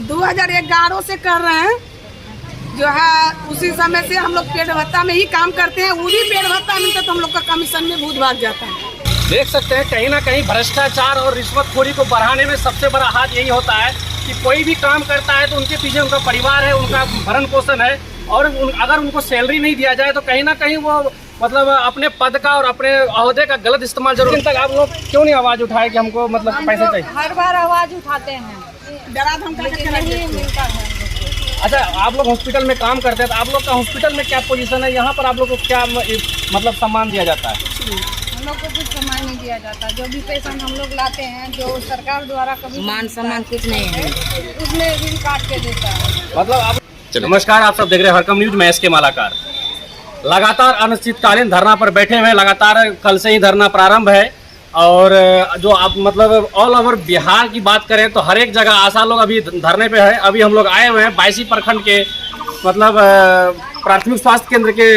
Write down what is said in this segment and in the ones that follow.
2011 से कर रहे हैं जो है। उसी समय से हम लोग पेड़ भत्ता में ही काम करते हैं। वही पेड़ भत्ता मिलता तो हम लोग का कमीशन में भूत भाग जाता है। देख सकते हैं कहीं ना कहीं भ्रष्टाचार और रिश्वतखोरी को बढ़ाने में सबसे बड़ा हाथ यही होता है कि कोई भी काम करता है तो उनके पीछे उनका परिवार है, उनका भरण पोषण है, और अगर उनको सैलरी नहीं दिया जाए तो कहीं ना कहीं वो मतलब अपने पद का और अपने ओहदे का गलत इस्तेमाल जरूर। तक आप लोग क्यों नहीं आवाज उठाए कि हमको मतलब पैसे चाहिए? हर बार आवाज उठाते हैं, डरा धमका के नहीं मिलता है। अच्छा, आप लोग हॉस्पिटल में काम करते हैं तो आप लोग का हॉस्पिटल में क्या पोजीशन है? यहाँ पर आप लोग को क्या मतलब सम्मान दिया जाता है? हम लोग को कुछ सम्मान नहीं दिया जाता। जो भी पेशेंट हम लोग लाते हैं, जो सरकार द्वारा कभी मान सम्मान कुछ नहीं है, उसमें बिल काट के देता है। मतलब आप नमस्कार, आप सब देख रहे हैं हरकम न्यूज। मैं SK मालाकार। लगातार अनिश्चितकालीन धरना पर बैठे हुए, लगातार कल से ही धरना प्रारंभ है। और जो आप मतलब ऑल ओवर बिहार की बात करें तो हर एक जगह आशा लोग अभी धरने पे है। अभी हम लोग आए हुए हैं 22 प्रखंड के मतलब प्राथमिक स्वास्थ्य केंद्र के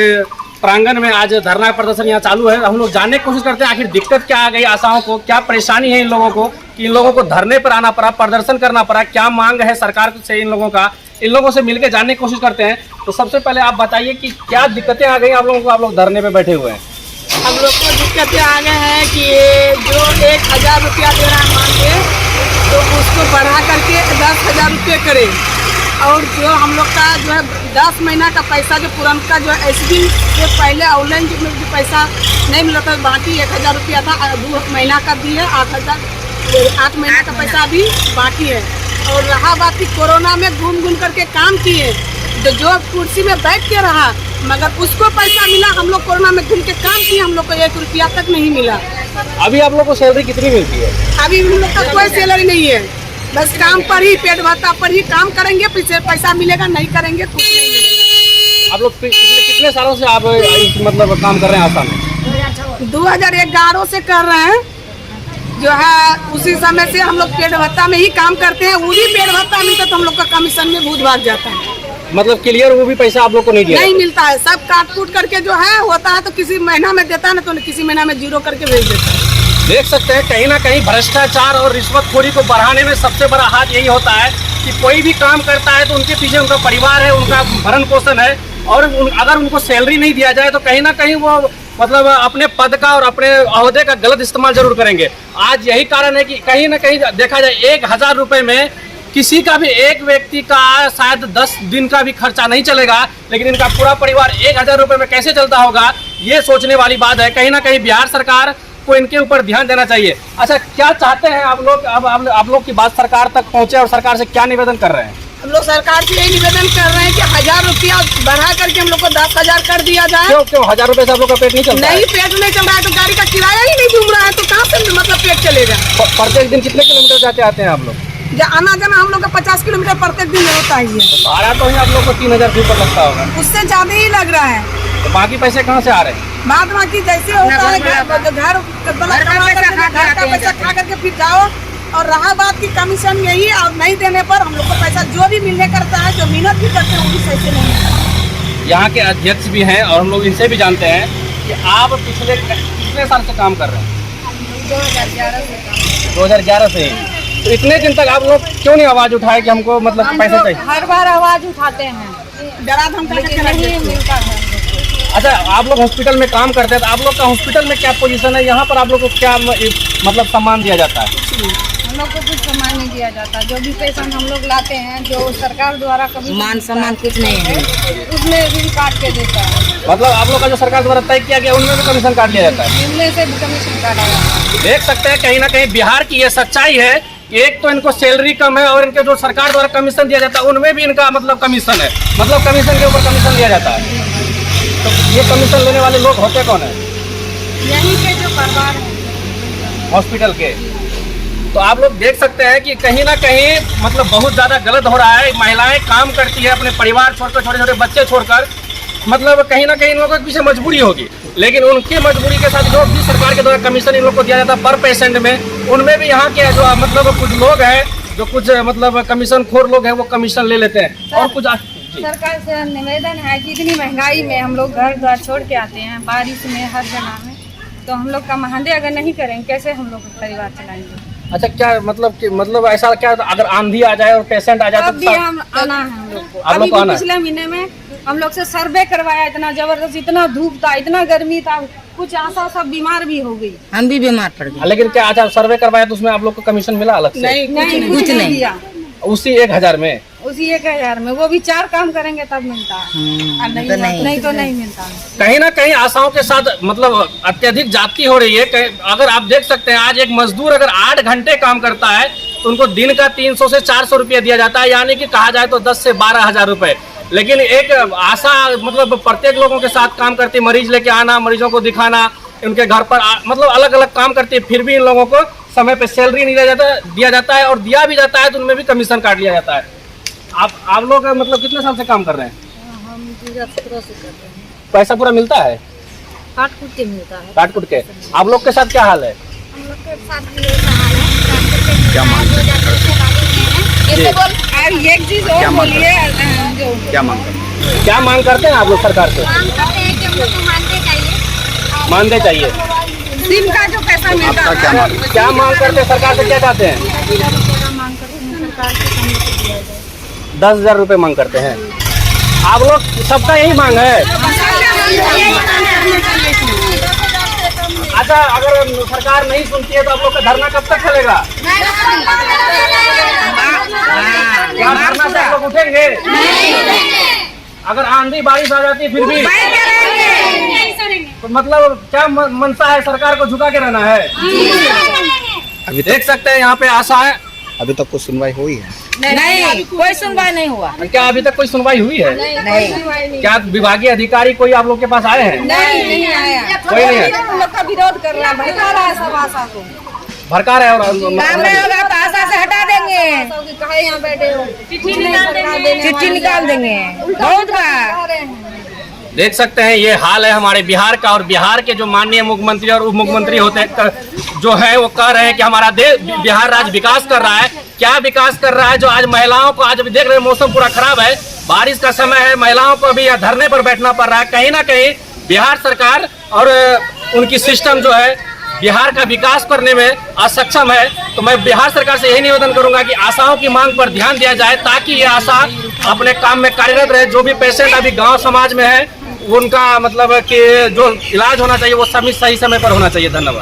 प्रांगण में। आज धरना प्रदर्शन यहाँ चालू है। हम लोग जानने की कोशिश करते हैं आखिर दिक्कत क्या आ गई आशाओं को, क्या परेशानी है इन लोगों को कि इन लोगों को धरने पर आना पड़ा, प्रदर्शन करना पड़ा, क्या मांग है सरकार से इन लोगों का। इन लोगों से मिलकर जानने की कोशिश करते हैं। तो सबसे पहले आप बताइए कि क्या दिक्कतें आ गई आप लोगों को, आप लोग धरने पे बैठे हुए हैं? हम लोग को दिक्कतें आ गए हैं कि जो 1000 रुपया दे रहा है मान के, तो उसको बढ़ा करके 10,000 रुपये करे। और जो हम लोग का जो है 10 महीना का पैसा जो पुरनका जो SD से पहले ऑनलाइन जो पैसा नहीं मिला था, बाकी 1000 रुपया था, 2 महीना का भी है, 8 महीना का पैसा भी बाकी है। और रहा बात की कोरोना में घूम करके काम किए, तो जो कुर्सी में बैठ के रहा मगर उसको पैसा मिला। हम लोग कोरोना में घूम के काम किए, हम लोग को 1 रुपया तक नहीं मिला। अभी आप लोग को सैलरी कितनी मिलती है? अभी हम लोग का कोई सैलरी नहीं है, बस काम पर ही, पेट भत्ता पर ही काम करेंगे, पीछे पैसा मिलेगा, नहीं करेंगे कुछ नहीं मिलेगा। आप लोग पिछले कितने सालों से आप मतलब काम कर रहे हैं आशा में? 2011 से कर रहे हैं जो है। उसी समय से हम लोग पेट भत्ता में ही काम करते हैं। वही पेट भत्ता मिलता तो हम लोग का कमीशन में भूत भाग जाता है। मतलब क्लियर वो भी पैसा आप लोग को नहीं दिया? नहीं मिलता है, सब काट कूट करके जो है होता है तो किसी महीना में देता है ना, तो किसी महीना में 0 करके भेज देता है। देख सकते हैं कहीं ना कहीं भ्रष्टाचार और रिश्वतखोरी को बढ़ाने में सबसे बड़ा हाथ यही होता है कि कोई भी काम करता है तो उनके पीछे उनका परिवार है, उनका भरण पोषण है, और अगर उनको सैलरी नहीं दिया जाए तो कहीं ना कहीं वो मतलब अपने पद का और अपने ओहदे का गलत इस्तेमाल जरूर करेंगे। आज यही कारण है कि कहीं ना कहीं देखा जाए 1000 रुपये में किसी का भी एक व्यक्ति का शायद 10 दिन का भी खर्चा नहीं चलेगा, लेकिन इनका पूरा परिवार 1000 रुपये में कैसे चलता होगा, ये सोचने वाली बात है। कहीं ना कहीं बिहार सरकार को इनके ऊपर ध्यान देना चाहिए। अच्छा, क्या चाहते हैं आप लोग? अब आप लोग की बात सरकार तक पहुंचे और सरकार से क्या निवेदन कर रहे हैं? हम लोग सरकार से यही निवेदन कर रहे हैं कि 1000 रुपया बढ़ा करके हम लोग को 10,000 कर दिया जाए। क्यों 1000 रुपये से आप लोग का पेट नहीं चल रहा है? नहीं, पेट नहीं चल रहा है तो गाड़ी का किराया ही नहीं घूम रहा है, तो कहाँ से मतलब पेट चलेगा? प्रत्येक दिन कितने किलोमीटर जाते आते हैं आप लोग? आना जाना हम लोग का 50 किलोमीटर प्रत्येक दिन होता ही है। भाड़ा तो ही आप लोग को 3000 के ऊपर लगता होगा। उससे ज्यादा ही लग रहा है। तो बाकी पैसे कहाँ से आ रहे हैं? बाद बाकी जैसे होता है घर का पैसा खा करके फिर जाओ। और रहा बात की कमीशन यही, और नहीं देने पर हम लोग को पैसा जो भी मिलने करता है, जो मेहनत भी करते हैं वो भी सही से नहीं मिलता। यहाँ के अध्यक्ष भी हैं और हम लोग इनसे भी जानते हैं कि आप पिछले कितने साल से काम कर रहे हैं? 2011 से। तो इतने दिन तक आप लोग क्यों नहीं आवाज उठाए कि हमको मतलब पैसे चाहिए? हर बार आवाज उठाते हैं, डरा धमका के नहीं मिलता है। अच्छा, आप लोग हॉस्पिटल में काम करते हैं तो आप लोग का हॉस्पिटल में क्या पोजीशन है? यहाँ पर आप लोग को क्या मतलब सम्मान दिया जाता है? हम लोग को कुछ सम्मान नहीं दिया जाता। जो भी पेशेंट हम लोग लाते हैं, जो सरकार द्वारा कभी मान सम्मान कुछ नहीं है, उसमें बिल काट के देता है। मतलब आप लोग का जो सरकार द्वारा तय किया गया उनमें भी कमीशन काट लिया जाता है? इनमें से भी कमीशन काटा जाता है। देख सकते हैं कहीं ना कहीं बिहार की ये सच्चाई है कि एक तो इनको सैलरी कम है और इनके जो सरकार द्वारा कमीशन दिया जाता है उनमें भी इनका मतलब कमीशन है, मतलब कमीशन के ऊपर कमीशन दिया जाता है। तो ये कमीशन लेने वाले लोग होते कौन है? यहीं के जो परिवार है हॉस्पिटल के। तो आप लोग देख सकते हैं कि कहीं ना कहीं मतलब बहुत ज़्यादा गलत हो रहा है। महिलाएं काम करती है अपने परिवार छोड़कर, छोटे छोटे बच्चे छोड़कर, मतलब कहीं ना कहीं इन लोगों के पीछे मजबूरी होगी, लेकिन उनकी मजबूरी के साथ जो भी सरकार के द्वारा कमीशन इन लोग को दिया जाता है पर पेशेंट में, उनमें भी यहाँ के जो मतलब कुछ लोग हैं जो कुछ मतलब कमीशन खोर लोग हैं वो कमीशन ले लेते हैं। और कुछ सरकार से निवेदन है कि इतनी महंगाई में हम लोग घर द्वार छोड़ के आते हैं, बारिश में हर जगह में, तो हम लोग का महादे अगर नहीं करेंगे कैसे हम लोग परिवार चलाएंगे? अच्छा, क्या मतलब ऐसा क्या अगर आंधी आ जाए और पेशेंट आ जाए अब भी हम आना है हम लोग को। आप लोग अभी को भी आना है? पिछले महीने में हम लोग से सर्वे करवाया, इतना जबरदस्त, इतना धूप था, इतना गर्मी था, कुछ आशा सब बीमार भी हो गई। हम भी बीमार पड़ गए। लेकिन क्या आज आप सर्वे करवाए तो उसमें आप लोग को कमीशन मिला अलग से? नहीं कुछ नहीं दिया। उसी 1000 में? उसी 1000 में, वो भी 4 काम करेंगे तब मिलता है, और नहीं तो नहीं मिलता है। कहीं ना कहीं आशाओं के साथ मतलब अत्यधिक जाती हो रही है। अगर आप देख सकते हैं आज एक मजदूर अगर 8 घंटे काम करता है तो उनको दिन का 300 से 400 रुपया दिया जाता है, यानी कि कहा जाए तो 10 से 12 हजार रुपए। लेकिन एक आशा मतलब प्रत्येक लोगों के साथ काम करती, मरीज लेके आना, मरीजों को दिखाना, उनके घर पर मतलब अलग अलग काम करती है, फिर भी इन लोगों को समय पे सैलरी नहीं दिया जाता है, और दिया भी जाता है तो उनमें भी कमीशन काट लिया जाता है। आप लोग मतलब कितने साल से काम कर रहे हैं? हम 2017 से कर रहे हैं। पैसा पूरा मिलता है? काट कुट के मिलता है। काट कुट के। आप लोग के साथ क्या हाल है? हम लोग के साथ भी ऐसा हाल है। क्या मांग एक चीज और बोलिए, जो क्या मांग करते हैं आप लोग सरकार से? मांग करते हैं कि हम लोग को मानते चाहिए। सिम का जो पैसा मिलता है, क्या मांग करते हैं सरकार से, क्या चाहते हैं? मांग करते हैं सरकार से, हम लोग को दिया जाए। 10,000 रुपए मांग करते हैं। आप लोग सबका यही मांग है? अच्छा, अगर सरकार नहीं सुनती है तो आप लोग का धरना कब तक चलेगा? क्या धरना से आप लोग उठेंगे? अगर आंधी बारिश आ जाती है फिर भी तो मतलब क्या मनसा है, सरकार को झुका के रहना है? अभी देख सकते हैं यहाँ पे आशा है। अभी तक कुछ सुनवाई हुई है? नहीं, कोई सुनवाई नहीं हुआ। क्या अभी तक कोई सुनवाई हुई है? नहीं, क्या विभागीय अधिकारी कोई आप लोग के पास आए हैं? नहीं आया। कोई नहीं है। हम लोग का विरोध कर रहा है, भड़का रहा है सब आशा को। भड़का रहे और काम नहीं होगा तो आशा से हटा देंगे, कहे यहाँ बैठे हो, चिट्ठी निकाल देंगे। बहुत बार देख सकते हैं ये हाल है हमारे बिहार का। और बिहार के जो माननीय मुख्यमंत्री और उप मुख्यमंत्री होते हैं जो है वो कह रहे हैं कि हमारा देश बिहार राज्य विकास कर रहा है। क्या विकास कर रहा है? जो आज महिलाओं को, आज अभी देख रहे हैं मौसम पूरा खराब है, बारिश का समय है, महिलाओं को अभी धरने पर बैठना पड़ रहा है। कहीं ना कहीं बिहार सरकार और उनकी सिस्टम जो है बिहार का विकास करने में असक्षम है। तो मैं बिहार सरकार से यही निवेदन करूंगा कि आशाओं की मांग पर ध्यान दिया जाए ताकि ये आशा अपने काम में कार्यरत रहे। जो भी पेशेंट अभी गांव समाज में है उनका मतलब कि जो इलाज होना चाहिए वो सही समय पर होना चाहिए। धन्यवाद।